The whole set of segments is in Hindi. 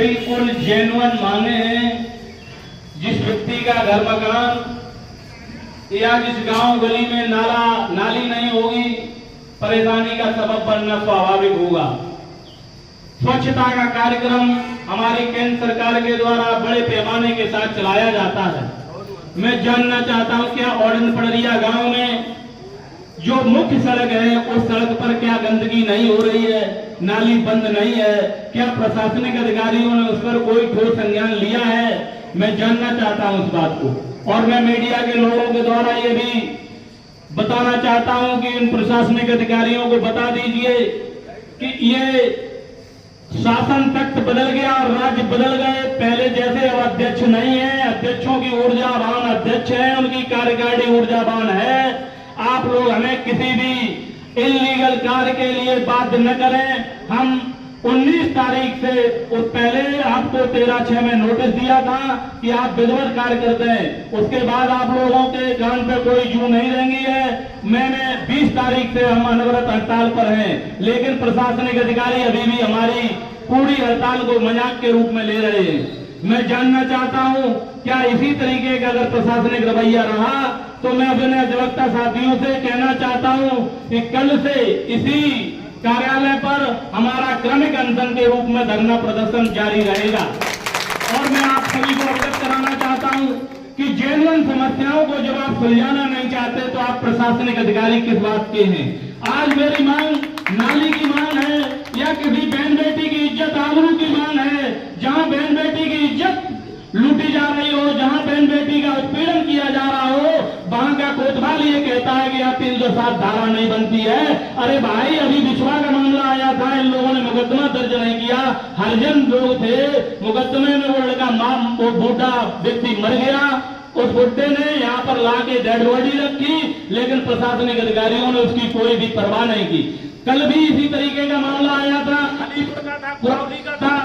बिल्कुल जेन्युइन मांगे हैं। जिस व्यक्ति का घर मकान या जिस गांव गली में नाली नहीं होगी, परेशानी का सबब बनना स्वाभाविक होगा। स्वच्छता का कार्यक्रम हमारी केंद्र सरकार के द्वारा बड़े पैमाने के साथ चलाया जाता है। मैं जानना चाहता हूं क्या ऑर्डन पड़रिया गांव में जो मुख्य सड़क है उस सड़क पर क्या गंदगी नहीं हो रही है, नाली बंद नहीं है, क्या प्रशासनिक अधिकारियों ने उस पर कोई ठोस संज्ञान लिया है? मैं जानना चाहता हूं इस बात को। और मैं मीडिया के लोगों के द्वारा ये भी बताना चाहता हूं कि इन प्रशासनिक अधिकारियों को बता दीजिए कि ये शासन तख्त बदल गया और राज्य बदल गए। पहले जैसे अब अध्यक्ष नहीं है, अध्यक्षों की ऊर्जावान अध्यक्ष है, उनकी कार्यकारिणी ऊर्जावान है। आप लोग हमें किसी भी इल्लीगल कार्य के लिए बाध्य न करें। हम 19 तारीख से पहले आपको 13/6 में नोटिस दिया था कि आप विधिवत कार्य करते हैं। उसके बाद आप लोगों के कान पे कोई जू नहीं रहेंगी है। मैंने 20 तारीख से हम अनवरत हड़ताल पर हैं, लेकिन प्रशासनिक अधिकारी अभी भी हमारी पूरी हड़ताल को मजाक के रूप में ले रहे हैं। मैं जानना चाहता हूं क्या इसी तरीके का अगर प्रशासनिक रवैया रहा तो मैं अपने अधिवक्ता साथियों से कहना चाहता हूं कि कल से इसी कार्यालय पर हमारा क्रमिक अनशन के रूप में धरना प्रदर्शन जारी रहेगा। और मैं आप सभी को अवगत कराना चाहता हूं कि जेन्युइन समस्याओं को जब आप सुलझाना नहीं चाहते तो आप प्रशासनिक अधिकारी किस बात के हैं? आज मेरी मांग नाली की मांग है या किसी बहन बेटी की इज्जत आबरू की मांग है? जहां बहन बेटी की इज्जत लूटी जा रही हो, जहां बहन बेटी का उत्पीड़न किया जा रहा हो, वहां का कोतवाल ये कहता है कि यहाँ 307 धारा नहीं बनती है। अरे भाई, अभी बिछवा का मामला आया था, इन लोगों ने मुकदमा दर्ज नहीं किया, हरिजन लोग थे, मुकदमे में वो लड़का वो बूढ़ा व्यक्ति मर गया, उस बुड्ढे ने यहाँ पर लाके डेड बॉडी रखी, लेकिन प्रशासनिक अधिकारियों ने उसकी कोई भी परवाह नहीं की। कल भी इसी तरीके का मामला आया था, अलीपुर का था, कुरौली का था,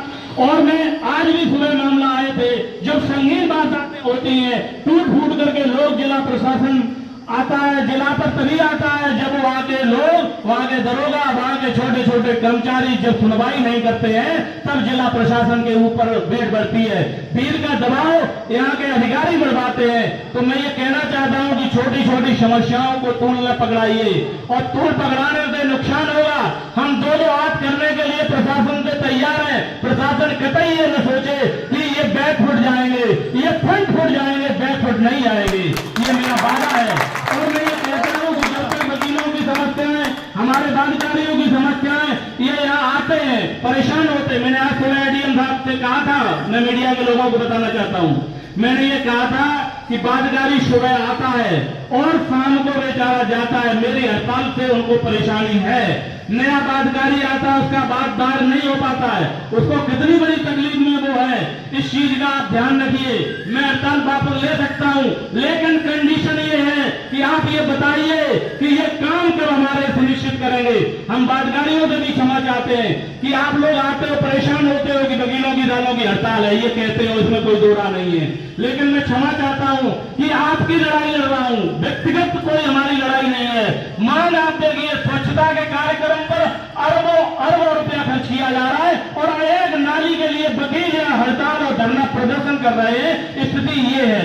और मैं आज भी सुबह मामला आए थे। जब संगीन बातें होती हैं, टूट फूट करके लोग, जिला प्रशासन आता है, जिला पर तभी आता है जब वहां के लोग, वहां के दरोगा, वहां के छोटे छोटे कर्मचारी जब सुनवाई नहीं करते हैं, तब जिला प्रशासन के ऊपर भीड़ बढ़ती है, भीड़ का दबाव यहाँ के अधिकारी बढ़वाते हैं। तो मैं ये कहना चाहता हूँ कि छोटी छोटी समस्याओं को तूल न पकड़ाइए, और तूल पकड़ाने से नुकसान होगा। हम दो हाथ करने के लिए प्रशासन से तैयार है। प्रशासन कतई ये न सोचे कि ये बैक फुट जाएंगे, ये फ्रंट फुट जाएंगे, बैक फुट नहीं जाएंगे। ये मेरा वादा है। और मैं ये कहता हूँ कि जब तक वकीलों की समस्याएं, हमारे दानकारियों की समस्याएं, ये यहाँ आते हैं, परेशान होते हैं। मैंने आज सुबह एडीएम साहब से कहा था, मैं मीडिया के लोगों को बताना चाहता हूँ, मैंने ये कहा था कि बादगारी सुबह आता है और शाम को बेचारा जाता है। मेरी हड़ताल से उनको परेशानी है। नया बादगारी आता है, उसका बातदार नहीं हो पाता है, उसको कितनी बड़ी तकलीफ में वो है। इस चीज का आप ध्यान रखिए। मैं हड़ताल वापस ले सकता हूं, लेकिन कंडीशन ये है कि आप ये बताइए कि ये काम कब हमारे सुनिश्चित करेंगे। हम बादगारियों से भी क्षमा चाहते हैं कि आप लोग आते हो, परेशान होते हो कि वकीलों की दालों की हड़ताल है, ये कहते हो, इसमें कोई दो राय नहीं है, लेकिन मैं क्षमा चाहता हूं कि आपकी लड़ाई लड़ रहा हूं, व्यक्तिगत कोई हमारी लड़ाई नहीं है। मांग आप देखिए, स्वच्छता के कार्यक्रम पर अरबों रुपया खर्च किया जा रहा है और एक नाली के लिए वकील यहाँ हड़ताल और धरना प्रदर्शन कर रहे हैं। स्थिति ये है,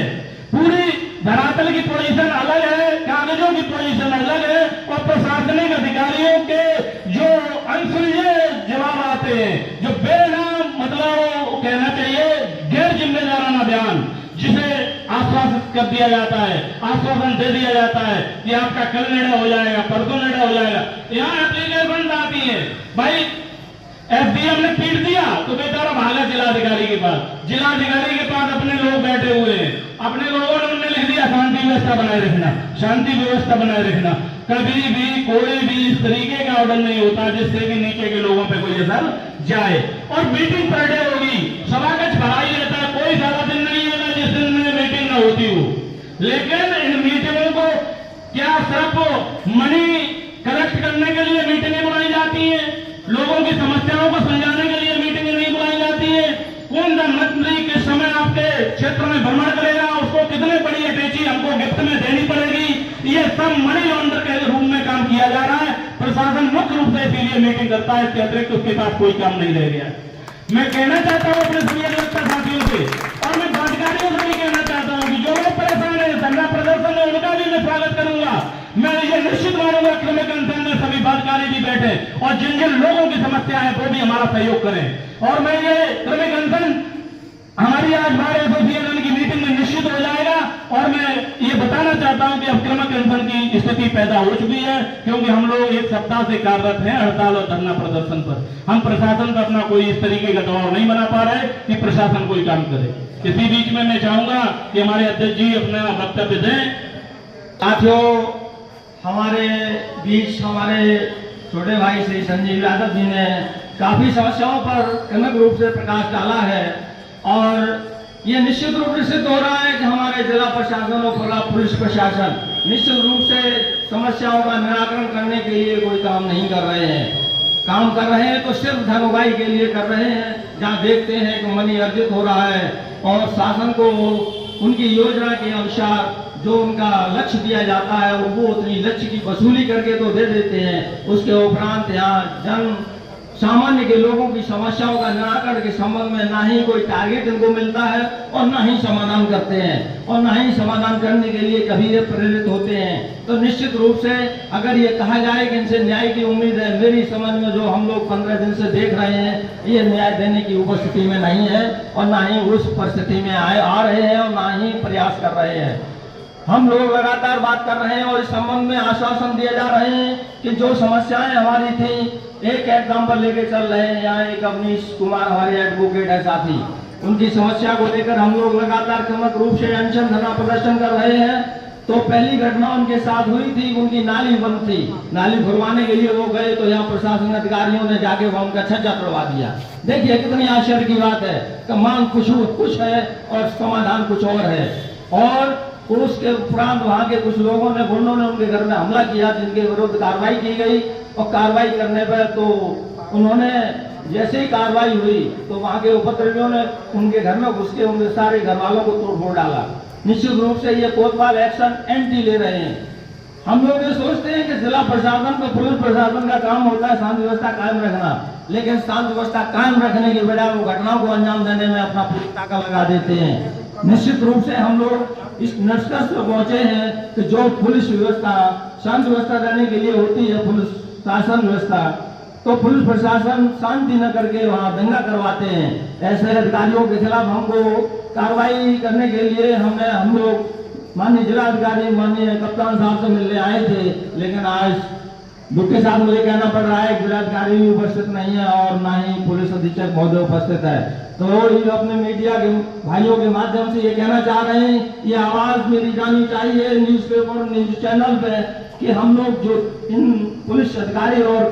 पूरी धरातल की पोजीशन अलग है, कागजों की पोजीशन अलग है, और प्रशासनिक अधिकारियों के जो अनसुलझे जवाब आते हैं, जो बेनाम, मतलब कहना चाहिए गैर जिम्मेदाराना बयान, जिसे आश्वासित कर दिया जाता है, आश्वासन दे दिया जाता है कि आपका कल निर्णय हो जाएगा, परसों निर्णय हो जाएगा। यहाँ एप्लीकेशन आती है, भाई एसडीएम ने पीट दिया तो बेचारा भागा जिलाधिकारी के पास, जिलाधिकारी के पास अपने लोग बैठे हुए हैं, अपने लोगों ने उन्हें लिख दिया शांति व्यवस्था बनाए रखना, शांति व्यवस्था बनाए रखना। कभी भी कोई भी इस तरीके का ऑर्डर नहीं होता जिससे कि नीचे के लोगों पे कोई असर जाए। और मीटिंग पर डे होगी, सभाकक्ष भरा ही रहता है, कोई सारा दिन नहीं होगा जिस दिन में मीटिंग न होती हो। लेकिन इन मीटिंगों को क्या सिर्फ मनी कलेक्ट करने के लिए मीटिंगें बुलाई जाती है? लोगों की समस्याओं को सुलझाने के लिए मीटिंगें नहीं बुलाई जाती है? कौन सा मंत्री किस समय आपके क्षेत्र में भ्रमण करेगा, उसको कितने बड़ी अटैची हमको गिफ्ट में देनी पड़ेगी? ये सब मनी लॉन्डर के रूप में काम किया जा रहा है। प्रशासन मुख्य रूप से इसीलिए मीटिंग करता है, इसके अतिरिक्त उसके पास कोई काम नहीं रह गया। मैं कहना चाहता हूँ अपने सभी अधिवक्ता साथियों से और मैं भाटकारियों से भी कहना चाहता हूँ कि जो लोग परेशान है धरना प्रदर्शन है उनका भी मैं स्वागत करूंगा। मैं ये निश्चित मानूंगा क्रमिक अनशन में सभी भाटकारी भी बैठे और जिन जिन लोगों की समस्या है वो भी हमारा सहयोग करें। और मैं ये क्रमिक अनशन हमारी आज बार एसोसिएशन की मीटिंग में निश्चित हो जाएगा और मैं ये बताना चाहता हूं कि अब क्रमिक अनशन की स्थिति पैदा हो चुकी है, क्योंकि हम लोग एक सप्ताह से कार्यरत हैं हड़ताल और धरना प्रदर्शन पर। हम प्रशासन पर अपना कोई इस तरीके का दबाव नहीं बना पा रहे कि प्रशासन कोई काम करे। इसी बीच में मैं चाहूंगा कि हमारे अध्यक्ष जी अपना वक्तव्य दें। साथियों, हमारे बीच हमारे छोटे भाई श्री संजीव यादव जी ने काफी समस्याओं पर क्रमिक रूप से प्रकाश डाला है और ये निश्चित रूप से सिद्ध हो रहा है कि हमारे जिला प्रशासन और पुलिस प्रशासन निश्चित रूप से समस्याओं का निराकरण करने के लिए कोई काम नहीं कर रहे हैं। काम कर रहे हैं तो सिर्फ धन उगाही के लिए कर रहे हैं, जहां देखते हैं कि मनी अर्जित हो रहा है और शासन को उनकी योजना के अनुसार जो उनका लक्ष्य दिया जाता है वो उतनी लक्ष्य की वसूली करके तो दे देते हैं। उसके उपरांत यहाँ जन सामान्य के लोगों की समस्याओं का निराकरण के संबंध में ना ही कोई टारगेट इनको मिलता है और ना ही समाधान करते हैं और ना ही समाधान करने के लिए कभी ये प्रेरित होते हैं। तो निश्चित रूप से अगर ये कहा जाए कि इनसे न्याय की उम्मीद है, मेरी समझ में जो हम लोग 15 दिन से देख रहे हैं ये न्याय देने की उपस्थिति में नहीं है और ना ही उस परिस्थिति में आ रहे हैं और ना ही प्रयास कर रहे हैं। हम लोग लगातार बात कर रहे हैं और इस संबंध में आश्वासन दिए जा रहे हैं कि जो समस्याएं हमारी थी, एक एग्जाम्पल लेके चल रहे हैं। यहाँ एक अवनीश कुमार हमारे एडवोकेट है साथी, उनकी समस्या को लेकर हम लोग लगातार क्रमिक रूप से अनशन धरना प्रदर्शन कर रहे हैं। तो पहली घटना उनके साथ हुई थी, उनकी नाली बंद थी, नाली खुरवाने के लिए वो गए तो यहाँ प्रशासन अधिकारियों ने जाके वह उनका छज्जा तोड़वा दिया। देखिए कितनी आश्चर्य की बात है कि मांग कुछ है और समाधान कुछ और है। और उसके उपरांत वहां के कुछ लोगों ने गुंडों ने उनके घर में हमला किया, जिनके विरुद्ध कार्रवाई की गई और कार्रवाई करने पर तो उन्होंने जैसे ही कार्रवाई हुई तो वहां के उपद्रवियों ने उनके घर में घुस के उनके सारे घर वालों को तोड़ डाला। निश्चित रूप से ये कोतवाल एक्शन एंटी ले रहे हैं। हम लोग ये सोचते हैं कि जिला प्रशासन तो पुलिस प्रशासन का काम होता है शांति व्यवस्था कायम रखना, लेकिन शांति व्यवस्था कायम रखने के बजाय वो घटनाओं को अंजाम देने में अपना पूरी ताकत लगा देते हैं। निश्चित रूप से हम लोग इस निष्कर्ष पर पहुंचे हैं कि जो पुलिस व्यवस्था शांति व्यवस्था देने के लिए होती है, पुलिस शासन व्यवस्था, तो पुलिस प्रशासन शांति न करके वहां दंगा करवाते हैं। ऐसे अधिकारियों के खिलाफ हमको कार्रवाई करने के लिए हम लोग माननीय जिलाधिकारी माननीय कप्तान साहब से मिलने आए थे, लेकिन आज दुख के साथ मुझे कहना पड़ रहा है जिलाधिकारी भी उपस्थित नहीं है और ना ही पुलिस अधीक्षक महोदय उपस्थित है। तो ये अपने मीडिया के भाइयों के माध्यम से ये कहना चाह रहे हैं, ये आवाज मेरी जानी चाहिए न्यूज़पेपर न्यूज चैनल पे कि हम लोग जो इन पुलिस अधिकारी और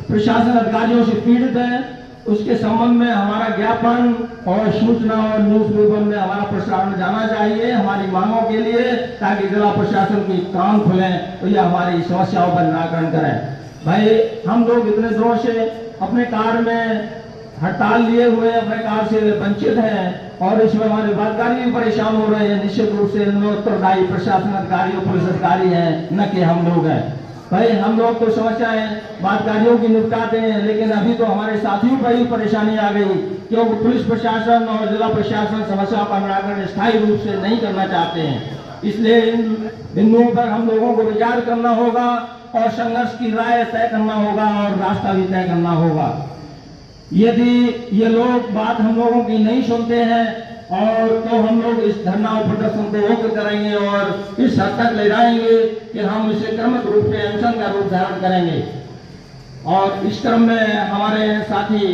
प्रशासन अधिकारियों से पीड़ित हैं उसके संबंध में हमारा ज्ञापन और सूचना और न्यूज़पेपर में हमारा प्रसारण जाना चाहिए हमारी मांगों के लिए, ताकि जिला प्रशासन की कान खुले तो ये हमारी समस्याओं पर निराकरण करें। भाई हम लोग इतने दिनों से अपने कार्य में हड़ताल लिए हुए अपने कार्य से वंचित हैं और इसमें हमारे बातकारी भी परेशान हो रहे हैं। निश्चित रूप से इनमें उत्तरदायी प्रशासन अधिकारी और पुलिस अधिकारी हैं, न कि हम लोग हैं। भाई हम लोग तो समस्याएं बातकारियों की निपटाते हैं, लेकिन अभी तो हमारे साथियों पर ही परेशानी आ गई, क्योंकि पुलिस प्रशासन और जिला प्रशासन समस्याओं का निराकरण स्थायी रूप से नहीं करना चाहते हैं। इसलिए इन बिंदुओं पर हम लोगों को विचार करना होगा और संघर्ष की राय तय करना होगा और रास्ता भी तय करना होगा। यदि ये लोग बात हम लोगों की नहीं सुनते हैं और तो हम लोग इस धरना प्रदर्शन को रोक करेंगे और इस हद तक ले जाएंगे कि हम इसे क्रमिक रूप से अनशन का रूप धारण करेंगे। और इस क्रम में हमारे साथी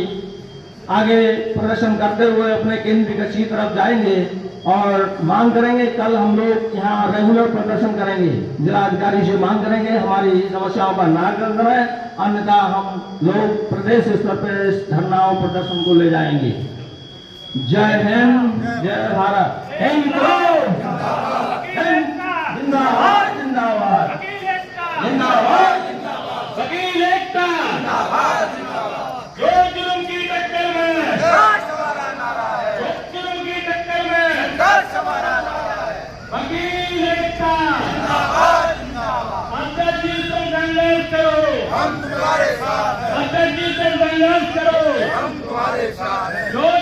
आगे प्रदर्शन करते हुए अपने केंद्र कक्षी तरफ जाएंगे और मांग करेंगे। कल हम लोग यहाँ रेगुलर प्रदर्शन करेंगे, जिलाधिकारी से मांग करेंगे हमारी समस्याओं पर निराकरण करें, अन्यथा हम लोग प्रदेश स्तर पर इस धरनाओं प्रदर्शन को ले जाएंगे। जय हिंद, जय भारत। जिंदाबाद जिंदाबाद जिंदाबाद वकील एकता जो जुल्म की टक्कर में जुल्म की टक्कर में वकील एकता अध्यक्ष जी से संघर्ष करो, हम तुम्हारे साथ हैं, अध्यक्ष जी से संघर्ष करो, हम हमारे साथ है। जो